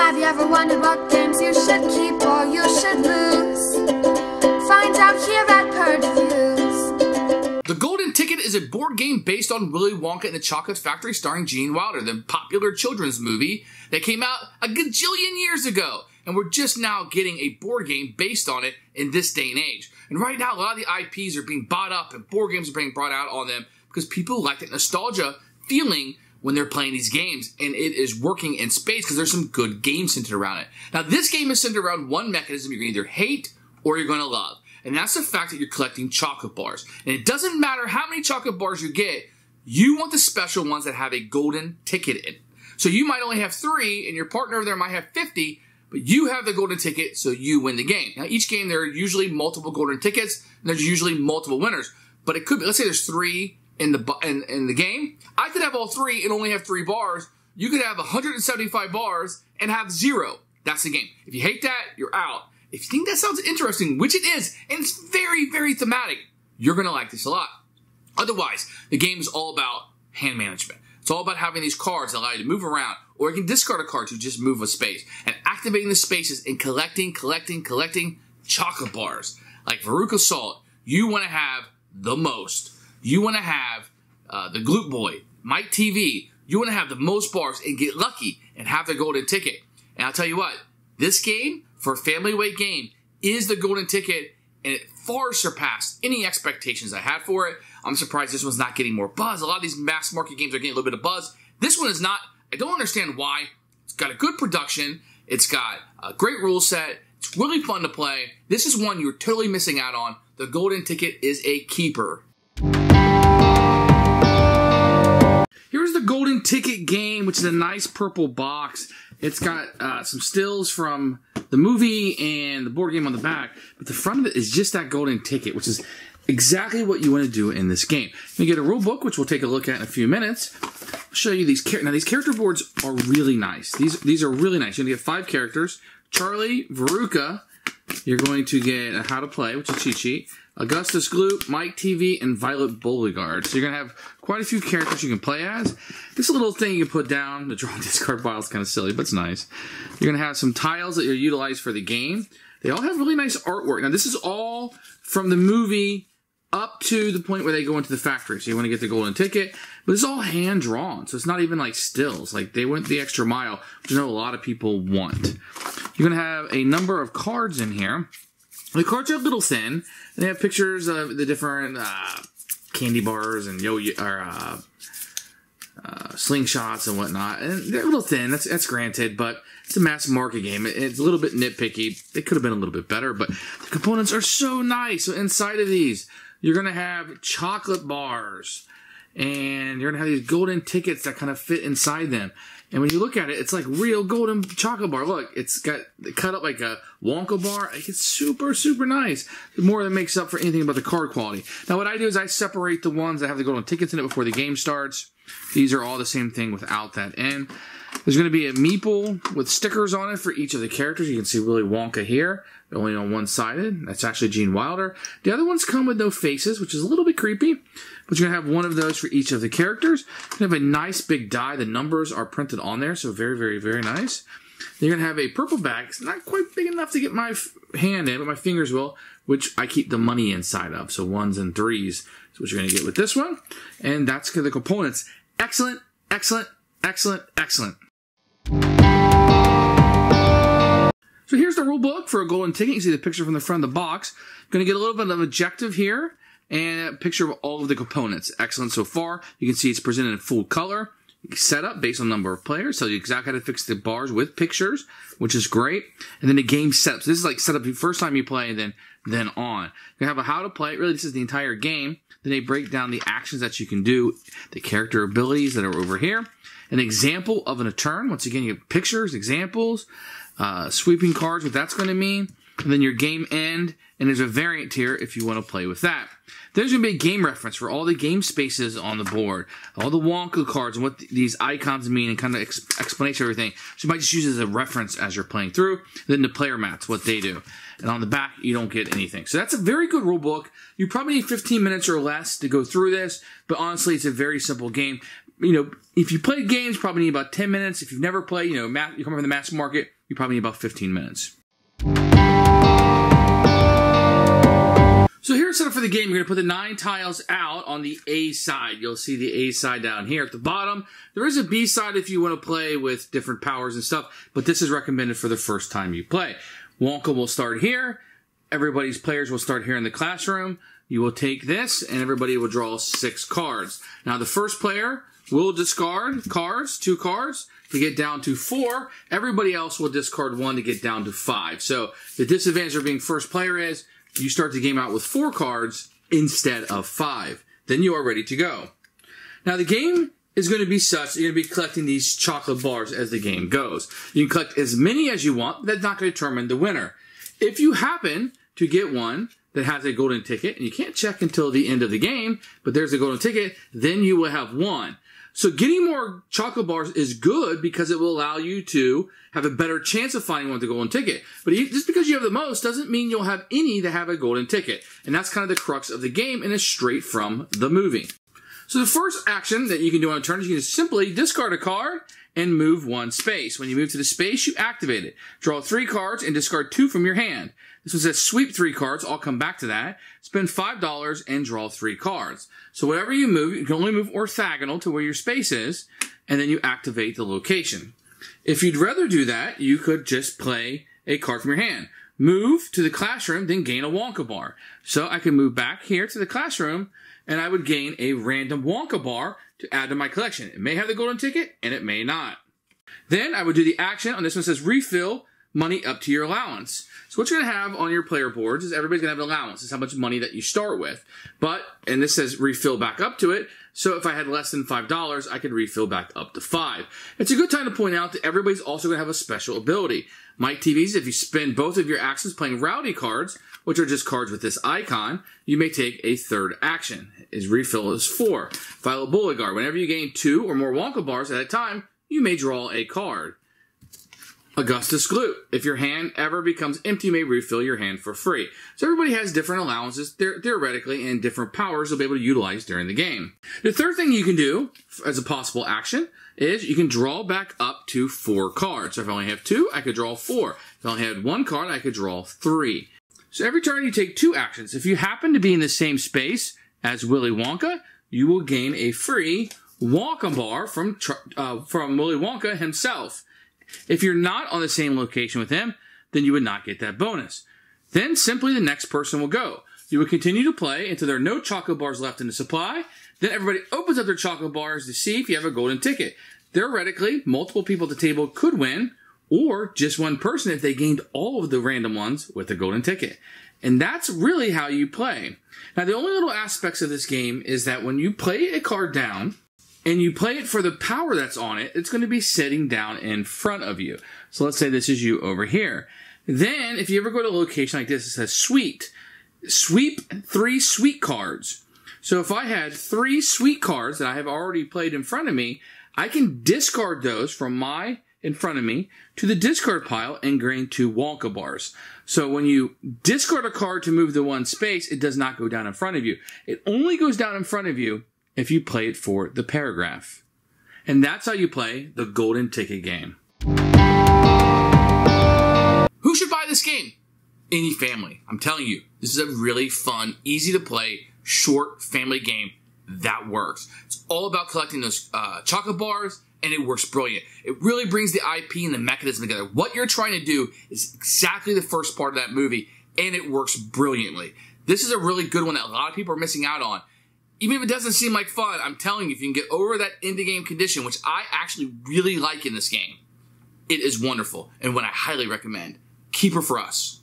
Have you ever wondered what games you should keep or you should lose? Find out here at Purge Reviews. The Golden Ticket is a board game based on Willy Wonka and the Chocolate Factory starring Gene Wilder, the popular children's movie that came out a gajillion years ago. And we're just now getting a board game based on it in this day and age. And right now, a lot of the IPs are being bought up and board games are being brought out on them because people like that nostalgia feeling when they're playing these games, and it is working in spades because there's some good games centered around it. Now, this game is centered around one mechanism you're going to either hate or you're going to love, and that's the fact that you're collecting chocolate bars. And it doesn't matter how many chocolate bars you get, you want the special ones that have a golden ticket in. So you might only have 3, and your partner over there might have 50, but you have the golden ticket, so you win the game. Now, each game, there are usually multiple golden tickets, and there's usually multiple winners. But it could be, let's say there's 3 in the game. I could have all 3 and only have 3 bars. You could have 175 bars and have 0. That's the game. If you hate that, you're out. If you think that sounds interesting, which it is, and it's very, very thematic, you're going to like this a lot. Otherwise, the game is all about hand management. It's all about having these cards that allow you to move around, or you can discard a card to just move a space, and activating the spaces and collecting chocolate bars. Like Veruca Salt, you want to have the most. You want to have the Gloop Boy, Mike TV. You want to have the most bars and get lucky and have the golden ticket. And I'll tell you what, this game, for a family weight game, is the golden ticket, and it far surpassed any expectations I had for it. I'm surprised this one's not getting more buzz. A lot of these mass market games are getting a little bit of buzz. This one is not. I don't understand why. It's got a good production. It's got a great rule set. It's really fun to play. This is one you're totally missing out on. The golden ticket is a keeper. Here's the golden ticket game, which is a nice purple box. It's got some stills from the movie and the board game on the back, but the front of it is just that golden ticket, which is exactly what you want to do in this game. You get a rule book, which we'll take a look at in a few minutes. I'll show you these characters. Now, these character boards are really nice. These are really nice. You're going to get 5 characters. Charlie, Veruca. You're going to get a How to Play, which is a cheat sheet. Augustus Gloop, Mike TV, and Violet Beauregard. So you're going to have quite a few characters you can play as. This little thing you can put down, the draw and discard pile, is kind of silly, but it's nice. You're going to have some tiles that you'll utilize for the game. They all have really nice artwork. Now, this is all from the movie up to the point where they go into the factory. So you want to get the golden ticket, but it's all hand-drawn. So it's not even like stills. Like, they went the extra mile, which I know a lot of people want. You're going to have a number of cards in here. The cards are a little thin. They have pictures of the different candy bars and slingshots and whatnot. And they're a little thin. That's granted, but it's a mass market game. It's a little bit nitpicky. They could have been a little bit better, but the components are so nice. So inside of these, you're going to have chocolate bars, and you're going to have these golden tickets that kind of fit inside them. And when you look at it, it's like real golden chocolate bar. Look, it's got cut up like a Wonka bar. It's super, super nice. The more that makes up for anything about the card quality. Now, what I do is I separate the ones that have the golden tickets in it before the game starts. These are all the same thing without that in. There's going to be a meeple with stickers on it for each of the characters. You can see Willy Wonka here, only on one-sided. That's actually Gene Wilder. The other ones come with no faces, which is a little bit creepy. But you're going to have one of those for each of the characters. You're going to have a nice big die. The numbers are printed on there, so very, very, very nice. Then you're going to have a purple bag. It's not quite big enough to get my hand in, but my fingers will, which I keep the money inside of. So 1s and 3s is what you're going to get with this one. And that's the components. Excellent, excellent, excellent, excellent. So here's the rule book for a golden ticket. You see the picture from the front of the box. Going to get a little bit of objective here and a picture of all of the components. Excellent so far. You can see it's presented in full color. Set up based on number of players. So you exactly how to fix the bars with pictures, which is great. And then the game setup. So this is like set up the first time you play and then on. You have a how to play. Really, this is the entire game. Then they break down the actions that you can do, the character abilities that are over here. An example of a turn. Once again, you have pictures, examples, sweeping cards, what that's going to mean. And then your game end. And there's a variant here if you want to play with that. There's going to be a game reference for all the game spaces on the board, all the Wonka cards, and what these icons mean, and kind of explanation of everything. So you might just use it as a reference as you're playing through. Then the player mats, what they do. And on the back, you don't get anything. So that's a very good rule book. You probably need 15 minutes or less to go through this, but honestly, it's a very simple game. if you play games, probably need about 10 minutes. If you've never played, you come from the mass market, you probably need about 15 minutes. So here's set up for the game. You're going to put the 9 tiles out on the A side. You'll see the A side down here at the bottom. There is a B side if you want to play with different powers and stuff, but this is recommended for the first time you play. Wonka will start here. Everybody's players will start here in the classroom. You will take this, and everybody will draw 6 cards. Now, the first player will discard cards, 2 cards, to get down to 4. Everybody else will discard 1 to get down to 5. So the disadvantage of being first player is you start the game out with 4 cards instead of 5. Then you are ready to go. Now, the game is going to be such that you're going to be collecting these chocolate bars as the game goes. You can collect as many as you want, but that's not going to determine the winner. If you happen to get one that has a golden ticket, and you can't check until the end of the game, but there's a golden ticket, then you will have won. So getting more chocolate bars is good because it will allow you to have a better chance of finding one with a golden ticket. But just because you have the most doesn't mean you'll have any that have a golden ticket. And that's kind of the crux of the game, and it's straight from the movie. So the first action that you can do on a turn is you can simply discard a card and move 1 space. When you move to the space, you activate it. Draw 3 cards and discard 2 from your hand. This one says sweep 3 cards. I'll come back to that. Spend $5 and draw 3 cards. So whatever you move, you can only move orthogonal to where your space is, and then you activate the location. If you'd rather do that, you could just play a card from your hand. Move to the classroom, then gain a Wonka bar. So I can move back here to the classroom, and I would gain a random Wonka bar to add to my collection. It may have the golden ticket, and it may not. Then I would do the action on this one says refill money up to your allowance. So what you're going to have on your player boards is everybody's going to have an allowance. It's how much money that you start with. And this says refill back up to it. So if I had less than $5, I could refill back up to 5. It's a good time to point out that everybody's also going to have a special ability. Mike TVs, if you spend both of your actions playing rowdy cards, which are just cards with this icon, you may take a third action. His refill is 4. Violet Beauregard, whenever you gain 2 or more Wonka bars at a time, you may draw a card. Augustus Gloop. If your hand ever becomes empty, you may refill your hand for free. So everybody has different allowances, theoretically, and different powers they'll be able to utilize during the game. The third thing you can do as a possible action is you can draw back up to 4 cards. So if I only have 2, I could draw 4. If I only had 1 card, I could draw 3. So every turn you take 2 actions. If you happen to be in the same space as Willy Wonka, you will gain a free Wonka bar from Willy Wonka himself. If you're not on the same location with him, then you would not get that bonus. Then simply the next person will go. You will continue to play until there are no chocolate bars left in the supply. Then everybody opens up their chocolate bars to see if you have a golden ticket. Theoretically, multiple people at the table could win, or just one person if they gained all of the random ones with a golden ticket. And that's really how you play. Now, the only little aspects of this game is that when you play a card down, and you play it for the power that's on it, it's going to be sitting down in front of you. So let's say this is you over here. Then, if you ever go to a location like this, it says sweep 3 sweet cards. So if I had 3 sweet cards that I have already played in front of me, I can discard those from in front of me to the discard pile and gain 2 Wonka bars. So when you discard a card to move the 1 space, it does not go down in front of you. It only goes down in front of you if you play it for the paragraph. And that's how you play the golden ticket game. Who should buy this game? Any family. I'm telling you, this is a really fun, easy to play, short family game that works. It's all about collecting those chocolate bars, and it works brilliant. It really brings the IP and the mechanism together. What you're trying to do is exactly the first part of that movie, and it works brilliantly. This is a really good one that a lot of people are missing out on. Even if it doesn't seem like fun, I'm telling you, if you can get over that indie game condition, which I actually really like in this game, it is wonderful and what I highly recommend. Keeper for us.